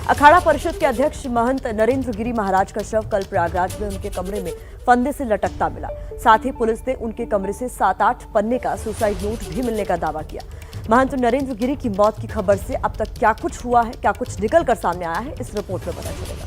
अखाड़ा परिषद के अध्यक्ष महंत नरेंद्र गिरी महाराज का शव कल प्रयागराज में उनके कमरे में फंदे से लटकता मिला। साथ ही पुलिस ने उनके कमरे से 7-8 पन्ने का सुसाइड नोट भी मिलने का दावा किया। महंत नरेंद्र गिरी की मौत की खबर से अब तक क्या कुछ हुआ है, क्या कुछ निकल कर सामने आया है, इस रिपोर्ट में पता चलेगा।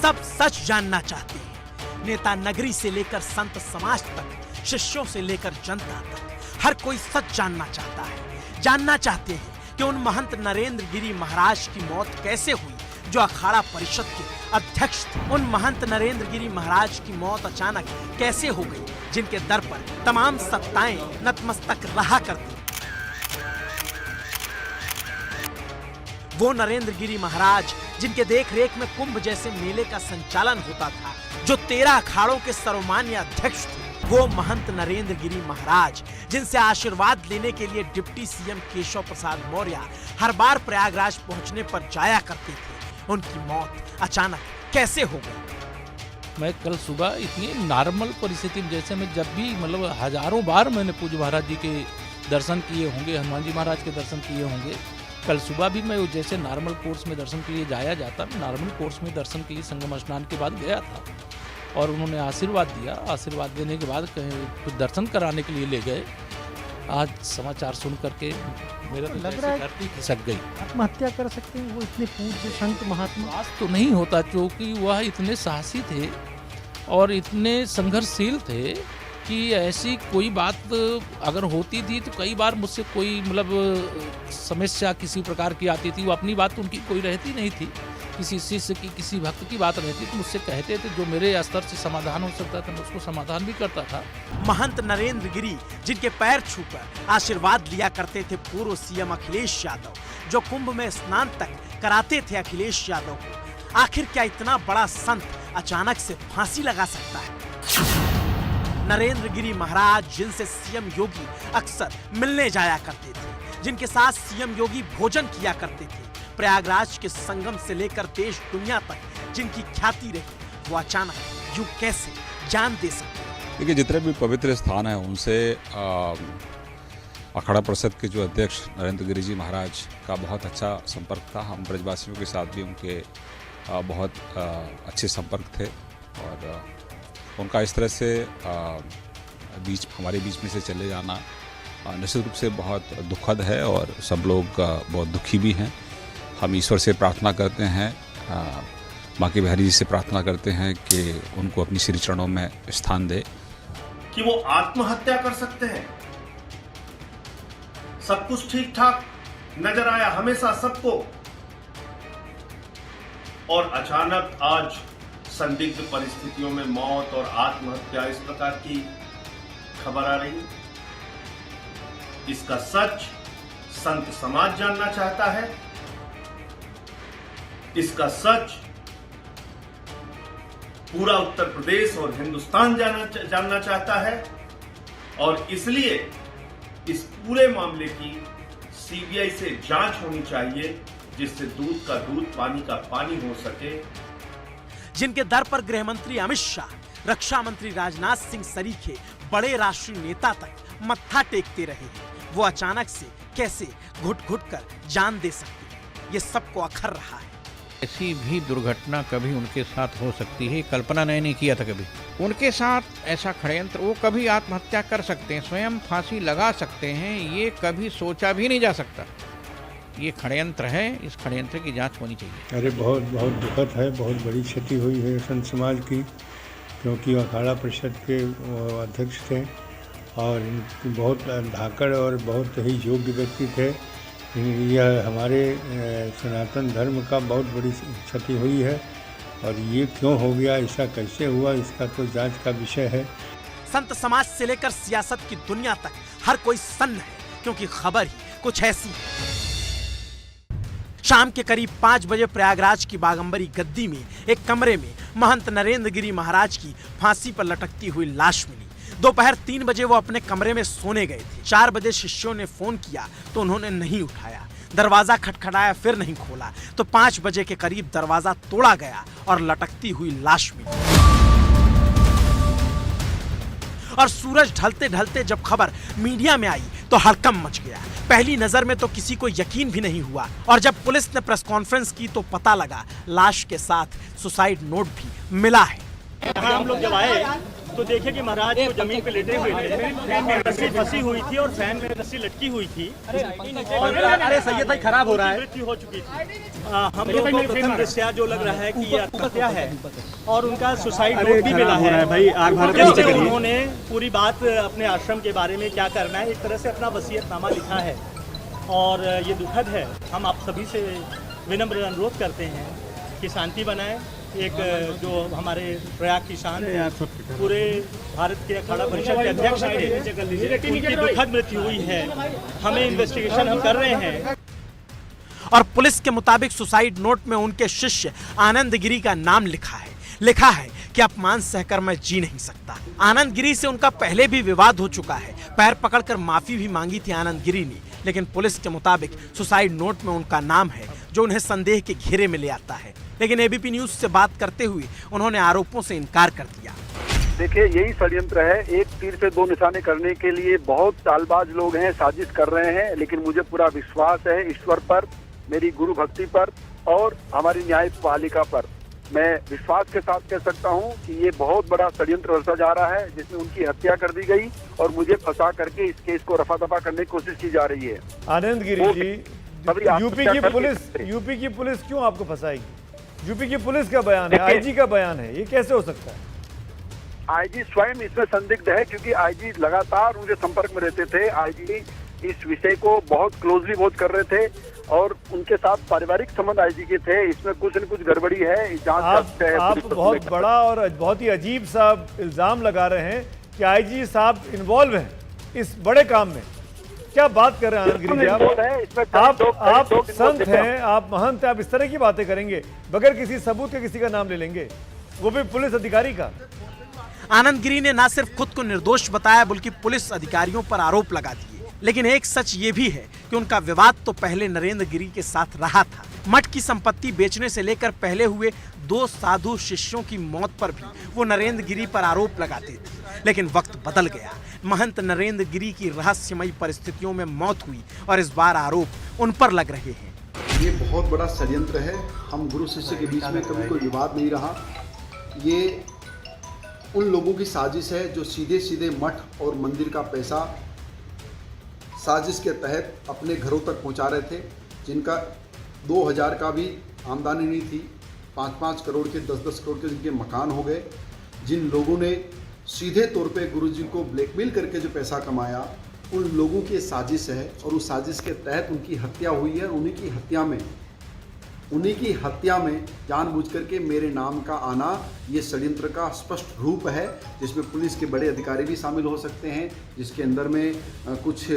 सब सच जानना चाहते हैं। नेता नगरी से लेकर संत समाज तक, शिष्यों से लेकर जनता तक, हर कोई सच जानना चाहता है। जानना चाहते हैं कि उन महंत नरेंद्र गिरी महाराज की मौत कैसे हुई जो अखाड़ा परिषद के अध्यक्ष थे। उन महंत नरेंद्र गिरी महाराज की मौत अचानक कैसे हो गई, जिनके दर पर तमाम सत्ताएं नतमस्तक रहा करती। वो नरेंद्र गिरी महाराज जिनके देख रेख में कुंभ जैसे मेले का संचालन होता था, जो 13 अखाड़ों के सर्वमान्य अध्यक्ष थे। वो महंत नरेंद्र गिरी महाराज जिनसे आशीर्वाद लेने के लिए डिप्टी सीएम केशव प्रसाद मौर्य हर बार प्रयागराज पहुंचने पर जाया करते थे। उनकी मौत अचानक कैसे हो गई? मैं कल सुबह इतनी नॉर्मल परिस्थिति में, जैसे मैं जब भी मतलब हजारों बार मैंने पूज्य महाराज जी के दर्शन किए होंगे, हनुमान जी महाराज के दर्शन किए होंगे, कल सुबह भी मैं जैसे नॉर्मल कोर्स में दर्शन के लिए जाया जाता, मैं नॉर्मल कोर्स में दर्शन के लिए संगम स्नान के बाद गया था और उन्होंने आशीर्वाद दिया। आशीर्वाद देने के बाद कहीं दर्शन कराने के लिए ले गए। आज समाचार सुन करके मेरा तो लग रहा है धरती खिसक गई। आत्महत्या कर सकते हैं वो इतने पूज्य संत महात्मा। आज तो नहीं होता, क्योंकि वह इतने साहसी थे और इतने संघर्षशील थे कि ऐसी कोई बात अगर होती थी तो कई बार मुझसे कोई मतलब समस्या किसी प्रकार की आती थी, वो अपनी बात उनकी कोई रहती नहीं थी। किसी शिष्य की, किसी भक्त की बात रहती तो मुझसे कहते थे, जो मेरे स्तर से समाधान हो सकता था मैं उसको समाधान भी करता था। महंत नरेंद्र गिरी जिनके पैर छूकर आशीर्वाद लिया करते थे पूर्व सीएम अखिलेश यादव, जो कुंभ में स्नान तक कराते थे अखिलेश यादव को, आखिर क्या इतना बड़ा संत अचानक से फांसी लगा सकता है? नरेंद्र गिरी महाराज जिनसे सीएम योगी अक्सर मिलने जाया करते थे, जिनके साथ सीएम योगी भोजन किया करते थे, प्रयागराज के संगम से लेकर देश दुनिया तक जिनकी ख्याति रही, वो अचानक यूं कैसे जान दे सकते? देखिए, जितने भी पवित्र स्थान हैं उनसे अखाड़ा परिषद के जो अध्यक्ष नरेंद्र गिरी जी महाराज का बहुत अच्छा संपर्क था। हम ब्रजवासियों के साथ भी उनके बहुत अच्छे संपर्क थे और उनका इस तरह से हमारे बीच में से चले जाना निश्चित रूप से बहुत दुखद है और सब लोग बहुत दुखी भी हैं। हम ईश्वर से प्रार्थना करते हैं, माँ की बिहारी जी से प्रार्थना करते हैं कि उनको अपनी श्री चरणों में स्थान दे। कि वो आत्महत्या कर सकते हैं। सब कुछ ठीक ठाक नजर आया हमेशा सबको, और अचानक आज संदिग्ध परिस्थितियों में मौत और आत्महत्या इस प्रकार की खबर आ रही। इसका सच संत समाज जानना चाहता है। इसका सच पूरा उत्तर प्रदेश और हिंदुस्तान जानना चाहता है और इसलिए इस पूरे मामले की सीबीआई से जांच होनी चाहिए, जिससे दूध का दूध, पानी का पानी हो सके। जिनके दर पर गृह मंत्री अमित शाह, रक्षा मंत्री राजनाथ सिंह सरीखे बड़े राष्ट्रीय नेता तक मत्था टेकते रहे हैं, वो अचानक से कैसे घुट-घुट कर जान दे सकते हैं, ये सबको अखर रहा है। ऐसी भी दुर्घटना कभी उनके साथ हो सकती है, कल्पना नहीं किया था कभी उनके साथ ऐसा षड्यंत्र। वो कभी आत्महत्या कर सकते हैं, स्वयं फांसी लगा सकते हैं, ये कभी सोचा भी नहीं जा सकता। ये षड्यंत्र है, इस षड्यंत्र की जांच होनी चाहिए। अरे बहुत बहुत दुखद है, बहुत बड़ी क्षति हुई है संत समाज की, क्योंकि अखाड़ा परिषद के अध्यक्ष थे और बहुत धाकड़ और बहुत ही योग्य व्यक्ति थे। यह हमारे सनातन धर्म का बहुत बड़ी क्षति हुई है और ये क्यों हो गया, ऐसा कैसे हुआ, इसका तो जांच का विषय है। संत समाज से लेकर सियासत की दुनिया तक हर कोई सन्न है, क्योंकि खबर ही कुछ ऐसी है। शाम के करीब 5 बजे प्रयागराज की बागंबरी गद्दी में एक कमरे में महंत नरेंद्र गिरी महाराज की फांसी पर लटकती हुई लाश मिली। दोपहर 3 बजे वो अपने कमरे में सोने गए थे। 4 बजे शिष्यों ने फोन किया तो उन्होंने नहीं उठाया। दरवाजा खटखटाया, फिर नहीं खोला तो 5 बजे के करीब दरवाजा तोड़ा गया और लटकती हुई लाश मिली। और सूरज ढलते ढलते जब खबर मीडिया में आई तो हड़कंप मच गया। पहली नजर में तो किसी को यकीन भी नहीं हुआ और जब पुलिस ने प्रेस कॉन्फ्रेंस की तो पता लगा लाश के साथ सुसाइड नोट भी मिला है। यहाँ हम लोग जब आए तो देखे कि महाराज को जमीन पे लेटे हुए थे, फैन में रस्सी फंसी हुई थी और फैन में रस्सी लटकी हुई थी और अरे सैयद भाई खराब हो रहा है, मृत्यु हो चुकी थी। हम लोग को प्रथम दृष्टया जो लग रहा है कि ये आत्महत्या है और उनका सुसाइड नोट भी मिला है भाई। जिससे उन्होंने पूरी बात अपने आश्रम के बारे में क्या करना है एक तरह से अपना वसीयतनामा लिखा है और ये दुखद है। हम आप सभी से विनम्र अनुरोध करते हैं कि शांति बनाएं। एक जो हमारे प्रयाग किसान पूरे भारत के अखाड़ा परिषद के अध्यक्ष थे, उनकी दुखद मृत्यु हुई है। हमें इन्वेस्टिगेशन हम कर रहे हैं और पुलिस के मुताबिक सुसाइड नोट में उनके शिष्य आनंद गिरी का नाम लिखा है कि अपमान सहकर मैं जी नहीं सकता। आनंद गिरी से उनका पहले भी विवाद हो चुका है। पैर पकड़कर माफी भी मांगी थी आनंद गिरी ने, लेकिन पुलिस के मुताबिक सुसाइड नोट में उनका नाम है जो उन्हें संदेह के घेरे में ले आता है। लेकिन एबीपी न्यूज से बात करते हुए उन्होंने आरोपों से इनकार कर दिया। देखिए, यही षड्यंत्र है। एक तीर से दो निशाने करने के लिए बहुत चालबाज लोग हैं, साजिश कर रहे हैं। लेकिन मुझे पूरा विश्वास है ईश्वर पर, मेरी गुरु भक्ति पर और हमारी न्यायपालिका पर। मैं विश्वास के साथ कह सकता हूं कि ये बहुत बड़ा षड्यंत्र रचा जा रहा है जिसमें उनकी हत्या कर दी गई और मुझे फंसा करके इस केस को रफा दफा करने की कोशिश की जा रही है। आनंद गिरी जी, यूपी की पुलिस क्यों आपको फंसाएगी? यूपी की पुलिस का बयान है, आईजी का बयान है, ये कैसे हो सकता है? आईजी स्वयं इसमें संदिग्ध है क्योंकि आईजी लगातार उनके संपर्क में रहते थे। आईजी इस विषय को बहुत क्लोजली वॉच कर रहे थे और उनके साथ पारिवारिक संबंध आईजी के थे। इसमें कुछ न कुछ गड़बड़ी है। आप बहुत बड़ा और बहुत ही अजीब सा इल्जाम लगा रहे हैं कि आईजी साहब इन्वॉल्व हैं इस बड़े काम में। क्या बात कर रहे हैं आनंद गिरी जी? आप संत हैं, आप महंत हैं, आप इस तरह की बातें करेंगे बगैर किसी सबूत के किसी का नाम ले लेंगे, वो भी पुलिस अधिकारी का? आनंद गिरी ने न सिर्फ खुद को निर्दोष बताया बल्कि पुलिस अधिकारियों पर आरोप लगा दिए। लेकिन एक सच ये भी है कि उनका विवाद तो पहले नरेंद्र गिरी के साथ रहा था। मठ की संपत्ति बेचने से लेकर पहले हुए 2 साधु शिष्यों की मौत पर भी वो नरेंद्र गिरी पर आरोप लगाते थे। लेकिन वक्त बदल गया। महंत नरेंद्र गिरी की रहस्यमयी परिस्थितियों में मौत हुई और इस बार आरोप उन पर लग रहे हैं। ये बहुत बड़ा षड्यंत्र है। हम गुरु शिष्य के बीच में कभी कोई विवाद नहीं रहा। ये उन लोगों की साजिश है जो सीधे सीधे मठ और मंदिर का पैसा साजिश के तहत अपने घरों तक पहुंचा रहे थे, जिनका 2000 का भी आमदनी नहीं थी। 5-5 करोड़ के 10-10 करोड़ के जिनके मकान हो गए। जिन लोगों ने सीधे तौर पे गुरुजी को ब्लैकमेल करके जो पैसा कमाया, उन लोगों की साजिश है और उस साजिश के तहत उनकी हत्या हुई है। उन्हीं की हत्या में जानबूझ करके मेरे नाम का आना ये षड्यंत्र का स्पष्ट रूप है, जिसमें पुलिस के बड़े अधिकारी भी शामिल हो सकते हैं, जिसके अंदर में कुछ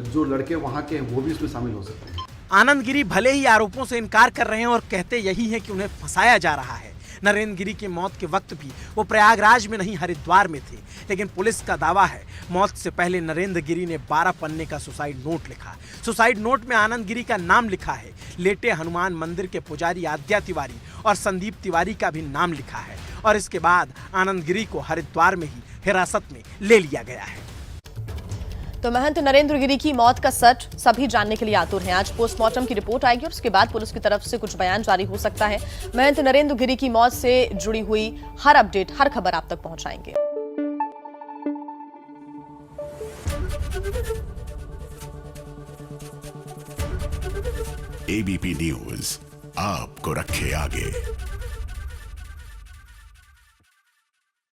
जो लड़के वहाँ के हैं वो भी इसमें शामिल हो सकते हैं। आनंद गिरी भले ही आरोपों से इनकार कर रहे हैं और कहते यही है कि उन्हें फंसाया जा रहा है। नरेंद्र गिरी की मौत के वक्त भी वो प्रयागराज में नहीं हरिद्वार में थे, लेकिन पुलिस का दावा है मौत से पहले नरेंद्र गिरी ने 12 पन्ने का सुसाइड नोट लिखा। सुसाइड नोट में आनंद गिरी का नाम लिखा है। लेटे हनुमान मंदिर के पुजारी आद्या तिवारी और संदीप तिवारी का भी नाम लिखा है और इसके बाद आनंद गिरी को हरिद्वार में ही हिरासत में ले लिया गया है। तो महंत नरेंद्र गिरी की मौत का सच सभी जानने के लिए आतुर हैं। आज पोस्टमार्टम की रिपोर्ट आएगी और उसके बाद पुलिस की तरफ से कुछ बयान जारी हो सकता है। महंत नरेंद्र गिरी की मौत से जुड़ी हुई हर अपडेट, हर खबर आप तक पहुंचाएंगे। एबीपी न्यूज आपको रखे आगे।